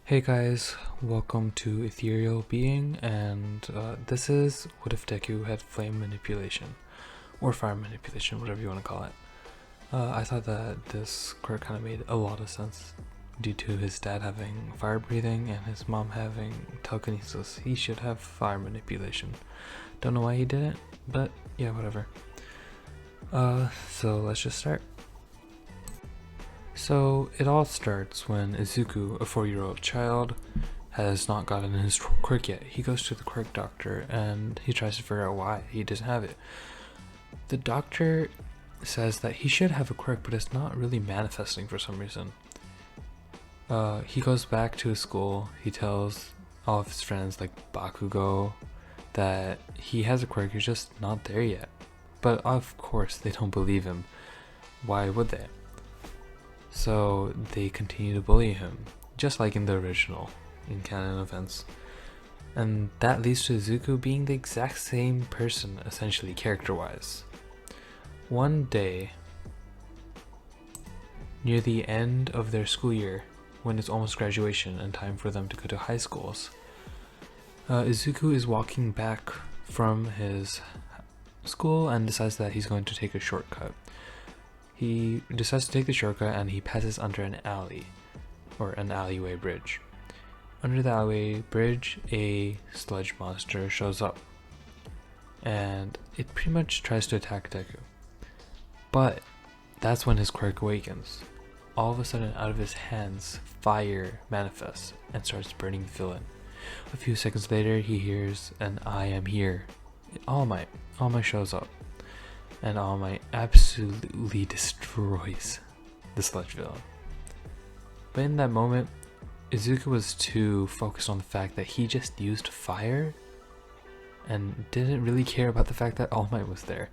Hey guys, welcome to Ethereal Being, and this is what if Deku had flame manipulation, or fire manipulation, whatever you want to call it. I thought that this quirk kind of made a lot of sense due to his dad having fire breathing and his mom having telekinesis. He should have fire manipulation. Don't know why he didn't, but yeah, whatever. So let's just start. So it all starts when Izuku, a 4-year-old child, has not gotten his quirk yet. He goes to the quirk doctor and he tries to figure out why he doesn't have it. The doctor says that he should have a quirk, but it's not really manifesting for some reason. He goes back to his school. He tells all of his friends, like Bakugo, that he has a quirk, he's just not there yet. But of course, they don't believe him. Why would they? So they continue to bully him, just like in the original, in canon events. And that leads to Izuku being the exact same person, essentially, character-wise. One day, near the end of their school year, when it's almost graduation and time for them to go to high schools, Izuku is walking back from his school and decides that he's going to take a shortcut. He decides to take the shortcut and he passes under an alley, or an alleyway bridge. Under the alleyway bridge, a sludge monster shows up, and it pretty much tries to attack Deku. But that's when his quirk awakens. All of a sudden, out of his hands, fire manifests and starts burning the villain. A few seconds later, he hears an "I am here." All Might shows up. And All Might absolutely destroys the sludge villain. But in that moment, Izuku was too focused on the fact that he just used fire and didn't really care about the fact that All Might was there.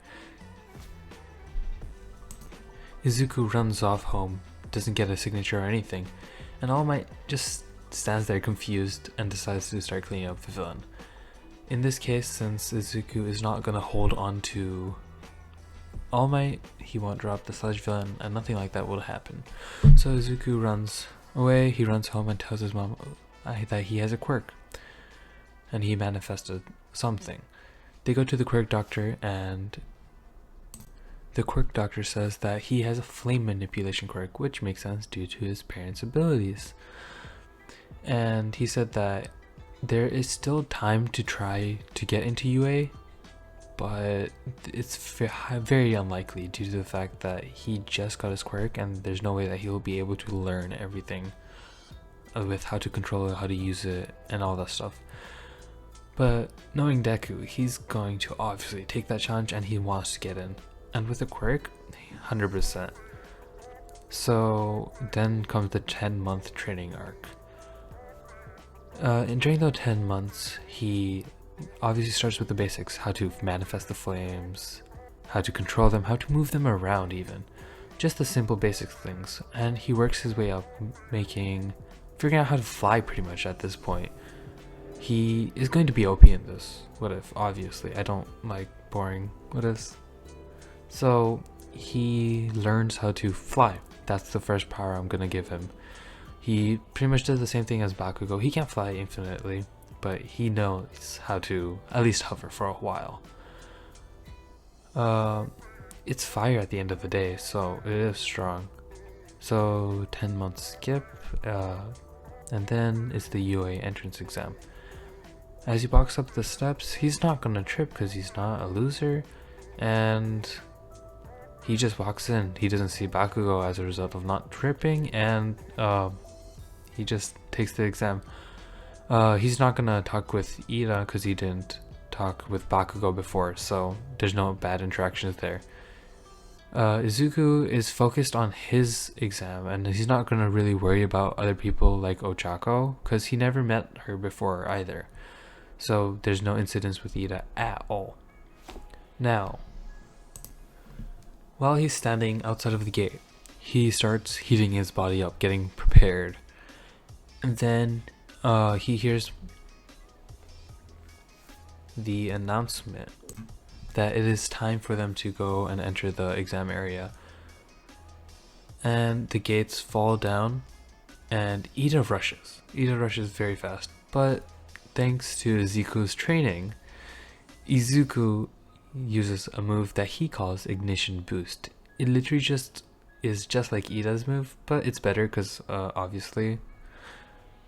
Izuku runs off home, doesn't get a signature or anything, and All Might just stands there confused and decides to start cleaning up the villain. In this case, since Izuku is not going to hold on to All Might, he won't drop the sludge villain, and nothing like that will happen. So Izuku runs away, he runs home and tells his mom that he has a quirk, and he manifested something. They go to the quirk doctor, and the quirk doctor says that he has a flame manipulation quirk, which makes sense due to his parents' abilities. And he said that there is still time to try to get into UA, but it's very unlikely due to the fact that he just got his quirk and there's no way that he'll be able to learn everything with how to control it, how to use it, and all that stuff. But knowing Deku, he's going to obviously take that challenge and he wants to get in. And with a quirk, 100%. So then comes the 10-month training arc. And during those 10 months, he obviously starts with the basics: how to manifest the flames, how to control them, how to move them around even. Just the simple basic things. And he works his way up, figuring out how to fly pretty much at this point. He is going to be OP in this. What if? Obviously. I don't like boring what ifs. So he learns how to fly. That's the first power I'm gonna give him. He pretty much does the same thing as Bakugo. He can't fly infinitely, but he knows how to at least hover for a while. It's fire at the end of the day, so it is strong. So 10 months skip, and then it's the UA entrance exam. As he walks up the steps, he's not gonna trip because he's not a loser, and he just walks in. He doesn't see Bakugo as a result of not tripping, and he just takes the exam. He's not gonna talk with Ida because he didn't talk with Bakugo before, so there's no bad interactions there. Izuku is focused on his exam, and he's not gonna really worry about other people like Ochako because he never met her before either. So there's no incidents with Ida at all. Now, while he's standing outside of the gate, he starts heating his body up, getting prepared. And then he hears the announcement that it is time for them to go and enter the exam area. And the gates fall down and Ida rushes. Ida rushes very fast, but thanks to Izuku's training, Izuku uses a move that he calls Ignition Boost. It literally is just like Ida's move, but it's better because obviously.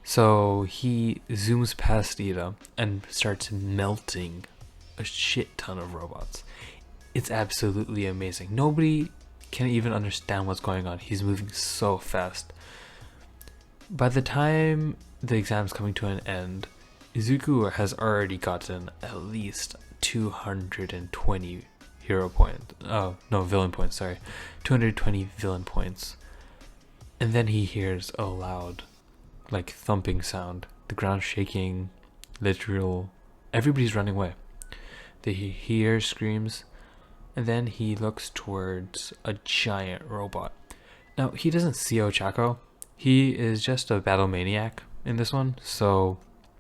So he zooms past Ida and starts melting a shit ton of robots. It's absolutely amazing. Nobody can even understand what's going on. He's moving so fast. By the time the exam's coming to an end, Izuku has already gotten at least 220 hero points. Oh, no, villain points, sorry. 220 villain points. And then he hears a loud, like, thumping sound. The ground shaking, literal. Everybody's running away. He hears screams, and then he looks towards a giant robot. Now, he doesn't see Ochako. He is just a battle maniac in this one, so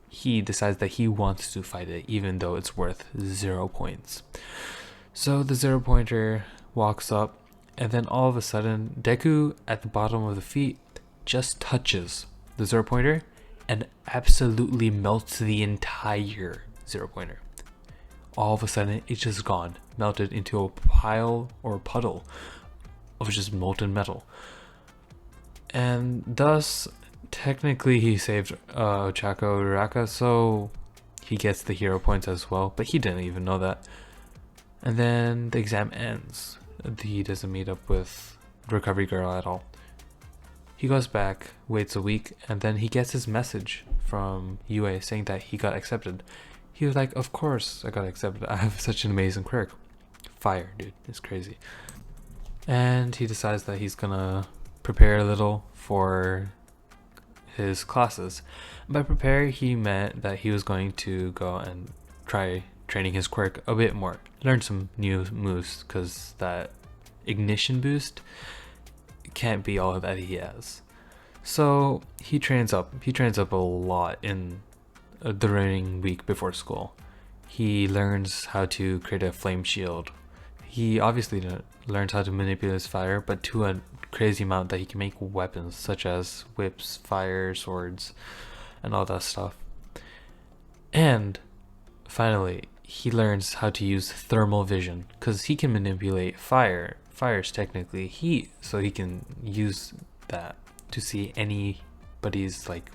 he decides that he wants to fight it, even though it's worth 0 points. So the 0-pointer walks up, and then all of a sudden, Deku at the bottom of the feet just touches the 0-pointer and absolutely melts the entire 0-pointer. All of a sudden, it's just gone, melted into a pile or a puddle of just molten metal. And thus, technically he saved Ochako Uraraka, so he gets the hero points as well, but he didn't even know that. And then the exam ends. He doesn't meet up with Recovery Girl at all. He goes back, waits a week, and then he gets his message from UA saying that he got accepted. He was like, of course I got accepted. I have such an amazing quirk. Fire, dude. It's crazy. And he decides that he's gonna prepare a little for his classes. By prepare, he meant that he was going to go and try training his quirk a bit more. Learn some new moves, because that ignition boost can't be all that he has. So he trains up. He trains up a lot in the remaining week before school. He learns how to create a flame shield. He obviously learns how to manipulate his fire, but to a crazy amount that he can make weapons such as whips, fire, swords, and all that stuff. And finally, he learns how to use thermal vision, because he can manipulate fire. Fire is technically heat, so he can use that to see anybody's like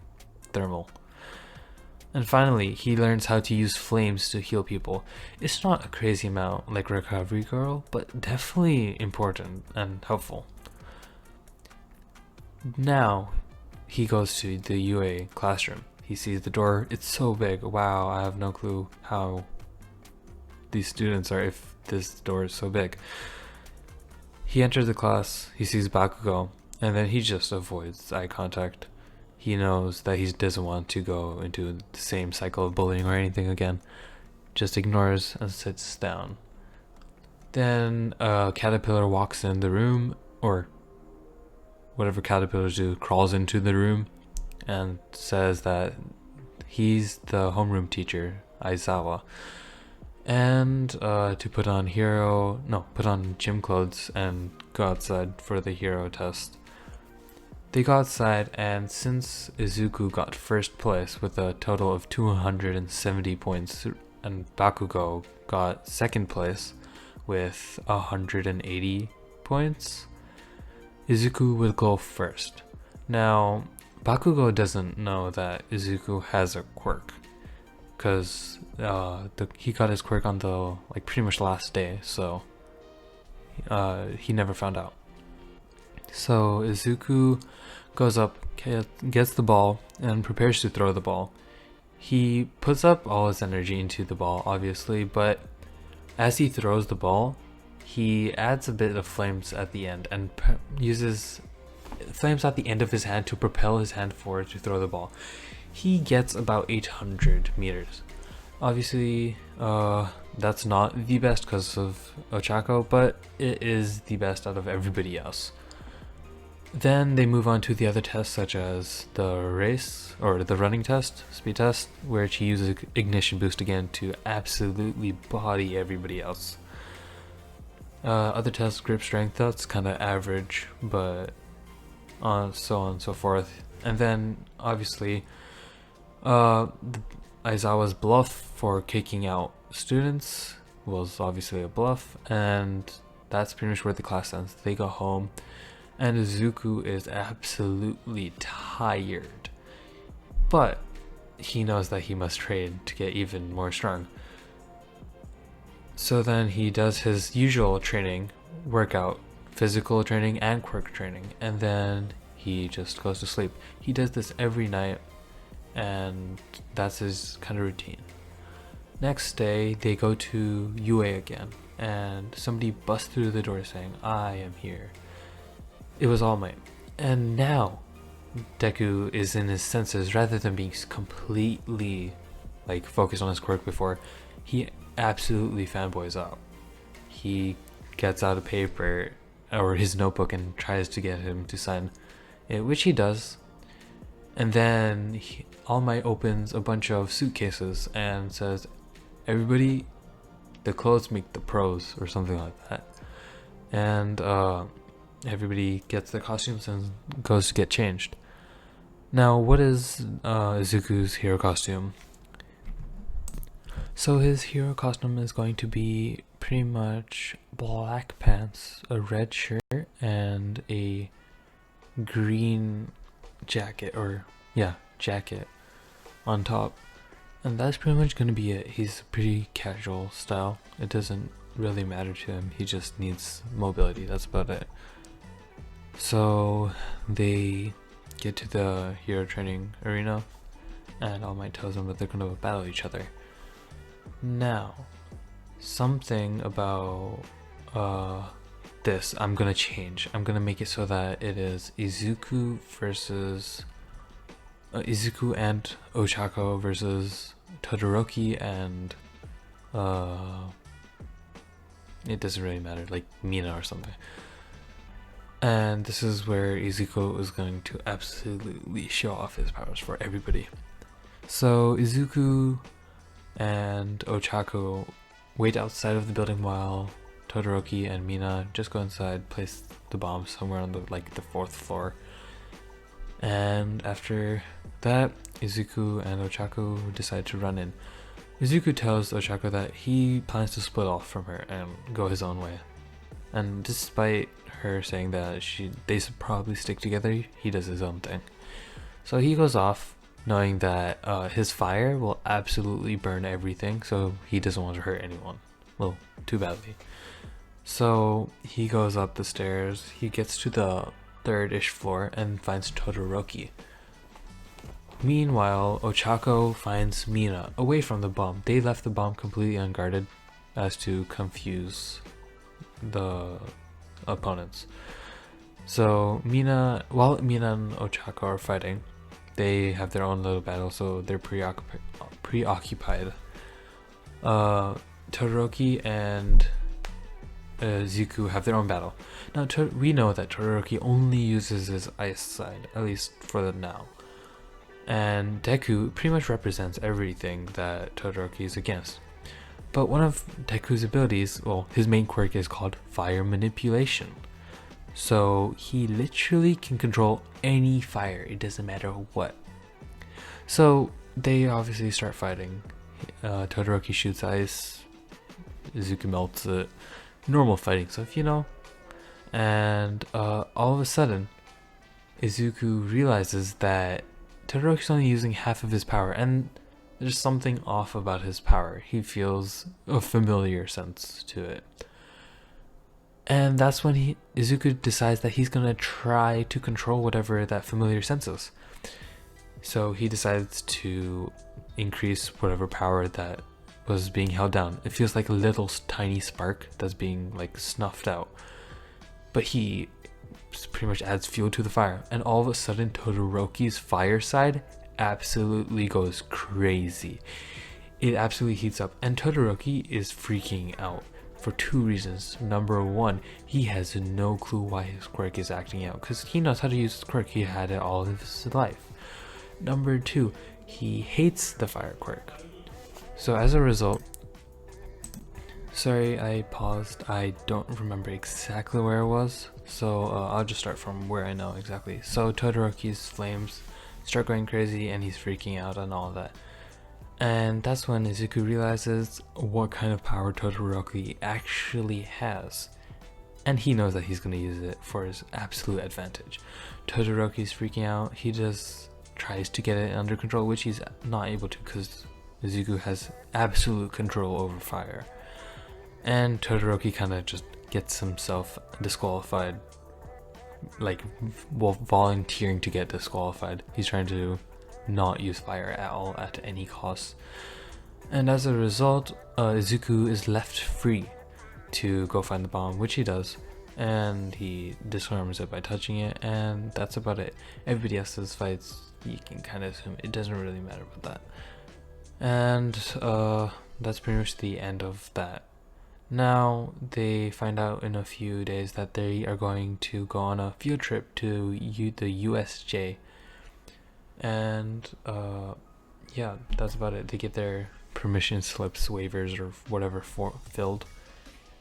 thermal. And finally, he learns how to use flames to heal people. It's not a crazy amount like Recovery Girl, but definitely important and helpful. Now, he goes to the UA classroom. He sees the door. It's so big. Wow, I have no clue how these students are if this door is so big. He enters the class. He sees Bakugo, and then he just avoids eye contact. He knows that he doesn't want to go into the same cycle of bullying or anything again. Just ignores and sits down. Then a caterpillar walks in the room, or whatever caterpillars do, crawls into the room and says that he's the homeroom teacher, Aizawa. And to put on gym clothes and go outside for the hero test. They go outside, and since Izuku got first place with a total of 270 points, and Bakugo got second place with 180 points, Izuku would go first. Now, Bakugo doesn't know that Izuku has a quirk, because he got his quirk on the pretty much last day, so he never found out. So Izuku goes up, gets the ball, and prepares to throw the ball. He puts up all his energy into the ball, obviously, but as he throws the ball, he adds a bit of flames at the end and uses flames at the end of his hand to propel his hand forward to throw the ball. He gets about 800 meters. Obviously, that's not the best because of Ochako, but it is the best out of everybody else. Then they move on to the other tests, such as the race or the running test, speed test, where he uses ignition boost again to absolutely body everybody else. Other tests, grip strength, that's kind of average, but so on and so forth. And then obviously Aizawa's bluff for kicking out students was obviously a bluff, and that's pretty much where the class ends. They go home, and Izuku is absolutely tired, but he knows that he must train to get even more strong. So then he does his usual training, workout, physical training and quirk training, and then he just goes to sleep. He does this every night, and that's his kind of routine. Next day, they go to UA again, and somebody busts through the door saying, "I am here." It was All Might. And now, Deku is in his senses rather than being completely like focused on his quirk before. He absolutely fanboys out. He gets out a paper or his notebook and tries to get him to sign it, which he does. And then All Might opens a bunch of suitcases and says, "Everybody, the clothes make the pros," or something like that. And everybody gets their costumes and goes to get changed. Now, what is Izuku's hero costume? So his hero costume is going to be pretty much black pants, a red shirt, and a green jacket, jacket on top. And that's pretty much going to be it. He's pretty casual style. It doesn't really matter to him. He just needs mobility. That's about it. So they get to the hero training arena, and All Might tells them that they're going to battle each other. Now, something about this I'm going to change. I'm going to make it so that it is Izuku versus Izuku and Ochako versus Todoroki and it doesn't really matter, like Mina or something. And this is where Izuku is going to absolutely show off his powers for everybody. So Izuku and Ochako wait outside of the building while Todoroki and Mina just go inside, place the bomb somewhere on the fourth floor. And after that, Izuku and Ochako decide to run in. Izuku tells Ochako that he plans to split off from her and go his own way. And despite her saying that they should probably stick together, he does his own thing. So he goes off, knowing that his fire will absolutely burn everything, so he doesn't want to hurt anyone. Well, too badly. So he goes up the stairs, he gets to the third-ish floor and finds Todoroki. Meanwhile, Ochako finds Mina away from the bomb. They left the bomb completely unguarded as to confuse the opponents. So while Mina and Ochako are fighting, they have their own little battle, so they're preoccupied. Todoroki and Izuku have their own battle. Now we know that Todoroki only uses his ice side, at least for the now. And Deku pretty much represents everything that Todoroki is against. But one of Deku's abilities, well, his main quirk is called fire manipulation. So he literally can control any fire, it doesn't matter what. So they obviously start fighting. Todoroki shoots ice, Izuku melts it. Normal fighting stuff, you know. And all of a sudden, Izuku realizes that Todoroki's only using half of his power, and there's something off about his power. He feels a familiar sense to it. And that's when Izuku decides that he's gonna try to control whatever that familiar sense is. So he decides to increase whatever power that was being held down. It feels like a little tiny spark that's being snuffed out. But he pretty much adds fuel to the fire, and all of a sudden Todoroki's fire side absolutely goes crazy. It absolutely heats up, and Todoroki is freaking out for two reasons. Number one, he has no clue why his quirk is acting out, because he knows how to use his quirk. He had it all of his life. Number two, he hates the fire quirk. So as a result, sorry I paused, I don't remember exactly where I was, so I'll just start from where I know exactly. So Todoroki's flames start going crazy and he's freaking out and all that. And that's when Izuku realizes what kind of power Todoroki actually has. And he knows that he's going to use it for his absolute advantage. Todoroki's freaking out. He just tries to get it under control, which he's not able to because Izuku has absolute control over fire. And Todoroki kind of just gets himself disqualified, like volunteering to get disqualified. He's trying to not use fire at all at any cost. And as a result, Izuku is left free to go find the bomb, which he does, and he disarms it by touching it, and that's about it. Everybody else's fights, you can kind of assume it doesn't really matter about that. And that's pretty much the end of that. Now they find out in a few days that they are going to go on a field trip to the USJ, and yeah, that's about it. They get their permission slips, waivers, or whatever filled,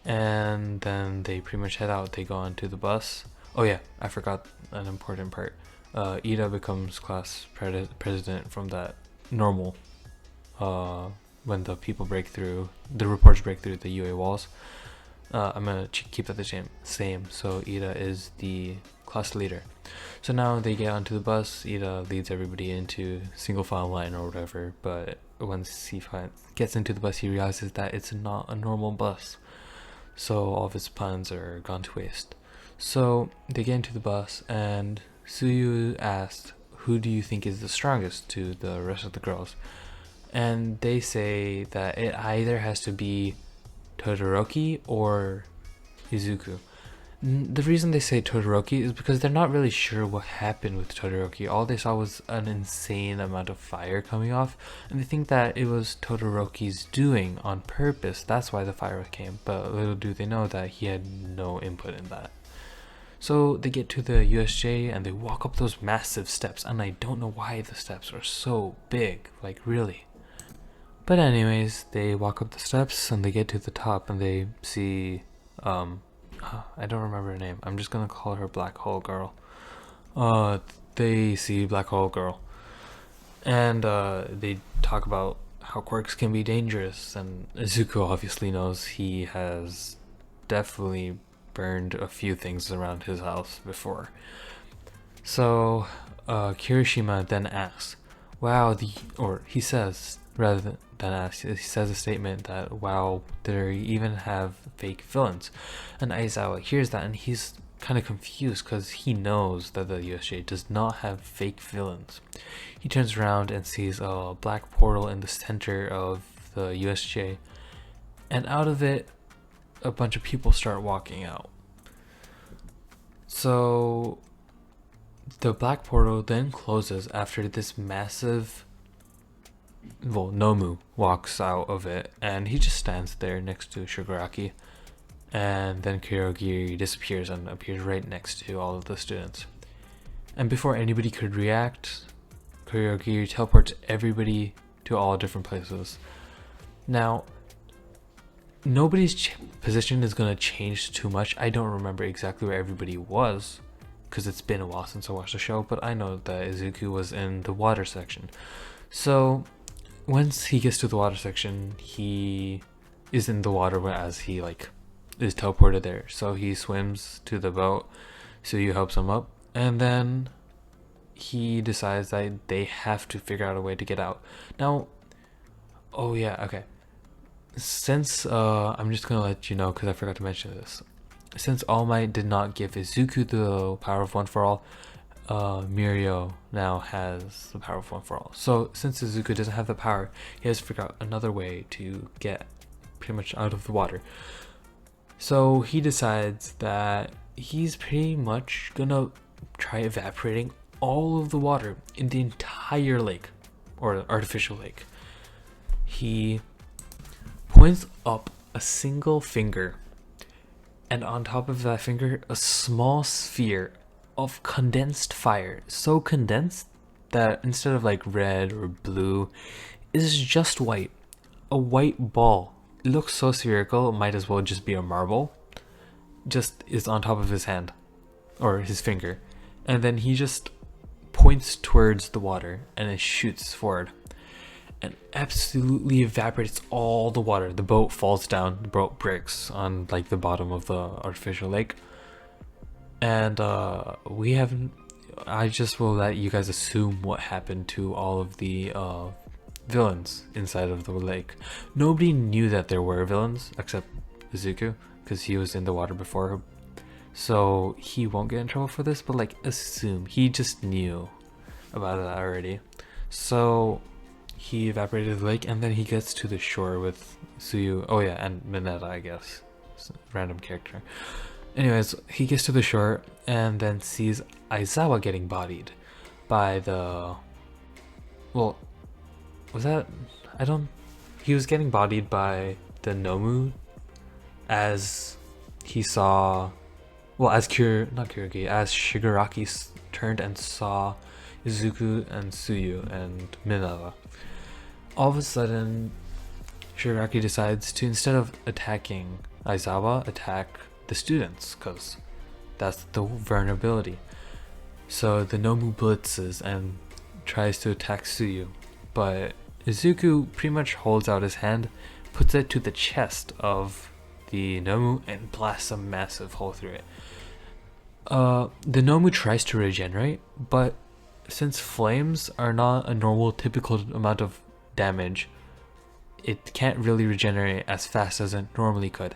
and then they pretty much head out. They go onto the bus. Oh yeah, I forgot an important part. Ida becomes class president from that normal when the people break through, the reports break through the UA walls. I'm gonna keep that the same. So Ida is the class leader. So now they get onto the bus. Ida leads everybody into single file line or whatever, but once he gets into the bus, he realizes that it's not a normal bus. So all of his plans are gone to waste. So they get into the bus, and Suyu asked, "Who do you think is the strongest?" to the rest of the girls. And they say that it either has to be Todoroki or Izuku. The reason they say Todoroki is because they're not really sure what happened with Todoroki. All they saw was an insane amount of fire coming off, and they think that it was Todoroki's doing on purpose. That's why the fire came, but little do they know that he had no input in that. So they get to the USJ and they walk up those massive steps, and I don't know why the steps are so big, like really. But anyways, they walk up the steps and they get to the top and they see, I don't remember her name. I'm just gonna call her Black Hole Girl. They see Black Hole Girl, and they talk about how quirks can be dangerous, and Izuku obviously knows. He has definitely burned a few things around his house before. So Kirishima then asks, "Wow, he says, rather than ask, he says a statement that, wow, they even have fake villains." And Aizawa hears that and he's kind of confused because he knows that the USJ does not have fake villains. He turns around and sees a black portal in the center of the USJ, and out of it a bunch of people start walking out. So the black portal then closes after this massive, Nomu walks out of it, and he just stands there next to Shigaraki, and then Kurogiri disappears and appears right next to all of the students. And before anybody could react, Kurogiri teleports everybody to all different places. Now, nobody's position is going to change too much. I don't remember exactly where everybody was because it's been a while since I watched the show, but I know that Izuku was in the water section. So once he gets to the water section, he is in the water as he is teleported there. So he swims to the boat, Suyu helps him up, and then he decides that they have to figure out a way to get out. Now, oh yeah, okay. Since, I'm just gonna let you know because I forgot to mention this. Since All Might did not give Izuku the power of One for All, Mirio now has the power of One for All. So since Izuku doesn't have the power, he has to figure out another way to get pretty much out of the water. So he decides that he's pretty much gonna try evaporating all of the water in the entire lake, or artificial lake. He points up a single finger, and on top of that finger, a small sphere of condensed fire. So condensed that instead of red or blue, it is just white. A white ball. It looks so spherical, it might as well just be a marble. Just is on top of his hand, or his finger. And then he just points towards the water and it shoots forward and absolutely evaporates all the water. The boat falls down, the boat breaks on like the bottom of the artificial lake. And I just will let you guys assume what happened to all of the villains inside of the lake. Nobody knew that there were villains except Izuku, because he was in the water before, so he won't get in trouble for this, but like assume he just knew about it already. So he evaporated the lake, and then he gets to the shore with Tsuyu, oh yeah, and Mineta, I guess, random character. Anyways, he gets to the shore and then sees Aizawa getting bodied by the, well, was that, he was getting bodied by the Nomu as he saw, well, as Shigaraki turned and saw Izuku and Tsuyu and Mineta. All of a sudden, Shigaraki decides to, instead of attacking Aizawa, attack the students, because that's the vulnerability. So the Nomu blitzes and tries to attack Tsuyu, but Izuku pretty much holds out his hand, puts it to the chest of the Nomu, and blasts a massive hole through it. The Nomu tries to regenerate, but since flames are not a normal typical amount of damage, it can't really regenerate as fast as it normally could.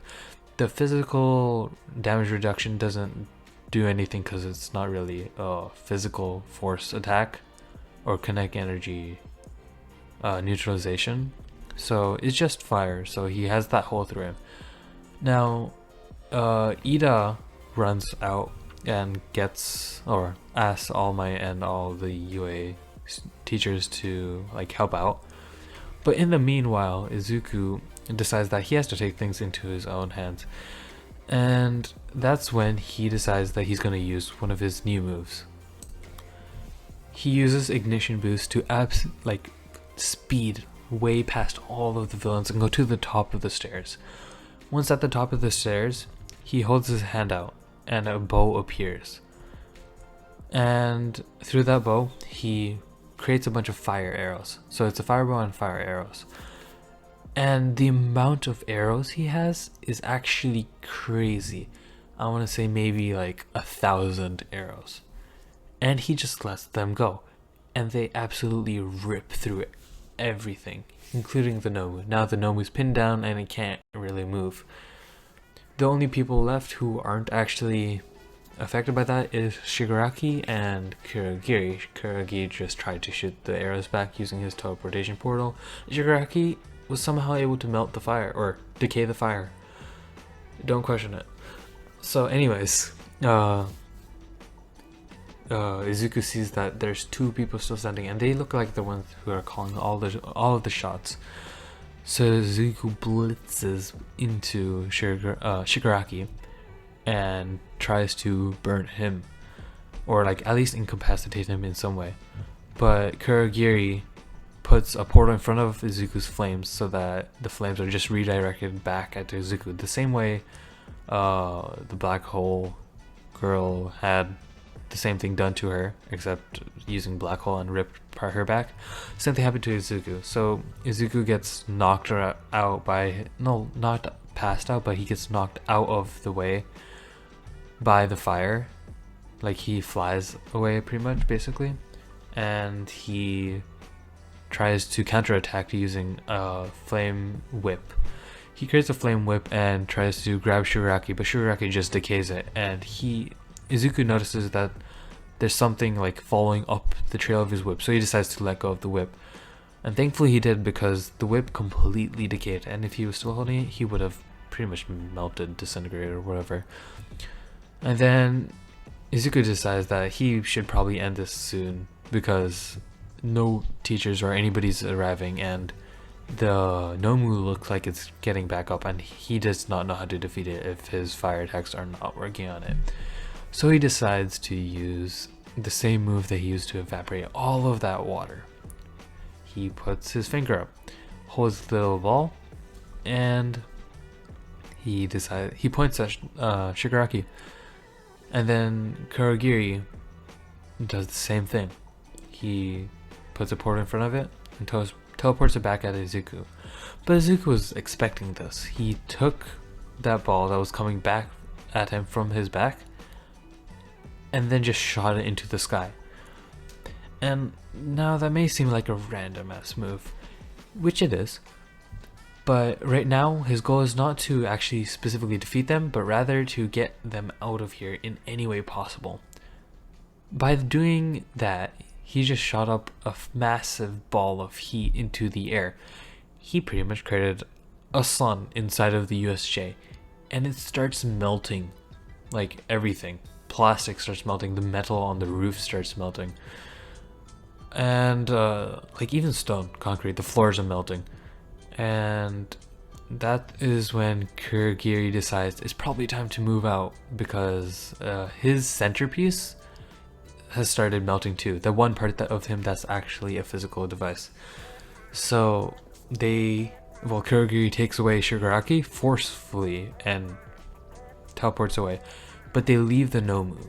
The physical damage reduction doesn't do anything because it's not really a physical force attack or kinetic energy neutralization, so it's just fire, so he has that hole through him. Now Ida runs out and gets, or asks All Might and all the UA teachers to like help out, but in the meanwhile Izuku decides that he has to take things into his own hands, and that's when he decides that he's going to use one of his new moves. He uses Ignition Boost to speed way past all of the villains and go to the top of the stairs. Once at the top of the stairs, he holds his hand out and a bow appears, and through that bow he creates a bunch of fire arrows. So it's a fireball and fire arrows, and the amount of arrows he has is actually crazy. I want to say maybe like 1,000 arrows, and he just lets them go, and they absolutely rip through everything, including the Nomu. Now the Nomu's pinned down and it can't really move. The only people left who aren't actually affected by that is Shigaraki and Kurogiri. Kurogiri just tried to shoot the arrows back using his teleportation portal. Shigaraki was somehow able to melt the fire, or decay the fire. Don't question it. So anyways, Izuku sees that there's two people still standing, and they look like the ones who are calling all of the shots. So Izuku blitzes into Shigaraki and tries to burn him, or like at least incapacitate him in some way. But Kurogiri puts a portal in front of Izuku's flames so that the flames are just redirected back at Izuku, the same way the black hole girl had the same thing done to her, except using black hole and ripped her back. Same thing happened to Izuku. So Izuku gets knocked out by, no, not passed out, but he gets knocked out of the way by the fire. Like he flies away pretty much, basically, and he tries to counterattack using a flame whip. He creates a flame whip and tries to grab Shigaraki, but Shigaraki just decays it, and Izuku notices that there's something like following up the trail of his whip, so he decides to let go of the whip. And thankfully he did, because the whip completely decayed, and if he was still holding it, he would have pretty much melted, disintegrated, or whatever. And then Izuku decides that he should probably end this soon, because no teachers or anybody's arriving, and the Nomu looks like it's getting back up, and he does not know how to defeat it if his fire attacks are not working on it. So he decides to use the same move that he used to evaporate all of that water. He puts his finger up, holds the little ball, and he points at Shigaraki. And then Kurogiri does the same thing. he puts a portal in front of it and teleports it back at Izuku. But Izuku was expecting this. He took that ball that was coming back at him from his back and then just shot it into the sky. And now that may seem like a random ass move, which it is, but right now his goal is not to actually specifically defeat them, but rather to get them out of here in any way possible. By doing that, he just shot up a massive ball of heat into the air. He pretty much created a sun inside of the USJ, and it starts melting, like everything. Plastic starts melting, the metal on the roof starts melting, and like even stone, concrete, the floors are melting. And that is when Kurogiri decides it's probably time to move out, because his centerpiece has started melting too, the one part of him that's actually a physical device. So Kurogiri takes away Shigaraki forcefully and teleports away, but they leave the Nomu.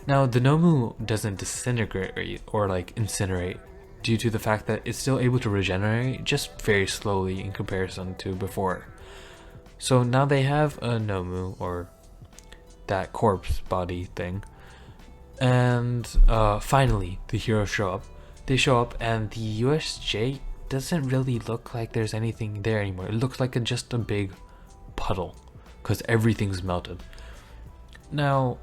Now the Nomu doesn't disintegrate or like incinerate, due to the fact that it's still able to regenerate, just very slowly in comparison to before. So now they have a Nomu, or that corpse body thing, and finally the heroes show up. They show up and the USJ doesn't really look like there's anything there anymore. It looks like just a big puddle, because everything's melted. Now,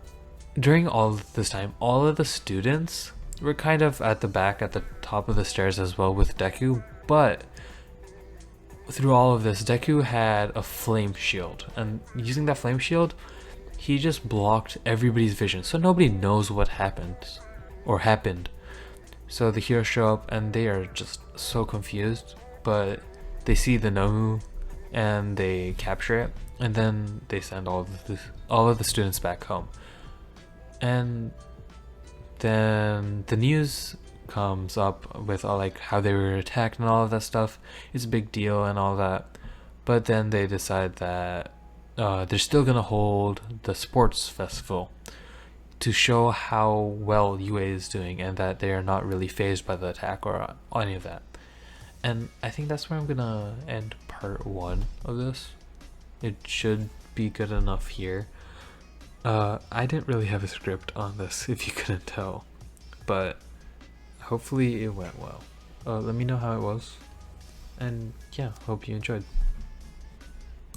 during all of this time, all of the students were kind of at the back, at the top of the stairs as well with Deku, but through all of this, Deku had a flame shield, and using that flame shield, he just blocked everybody's vision, so nobody knows what happened. So the heroes show up and they are just so confused, but they see the Nomu and they capture it, and then they send all of the students back home. And then the news comes up with like how they were attacked and all of that stuff. It's a big deal and all that, but then they decide that they're still gonna hold the sports festival to show how well UA is doing, and that they are not really phased by the attack or any of that. And I think that's where I'm gonna end part 1 of this. It should be good enough here. I didn't really have a script on this, if you couldn't tell, but hopefully it went well. Let me know how it was, and yeah, hope you enjoyed.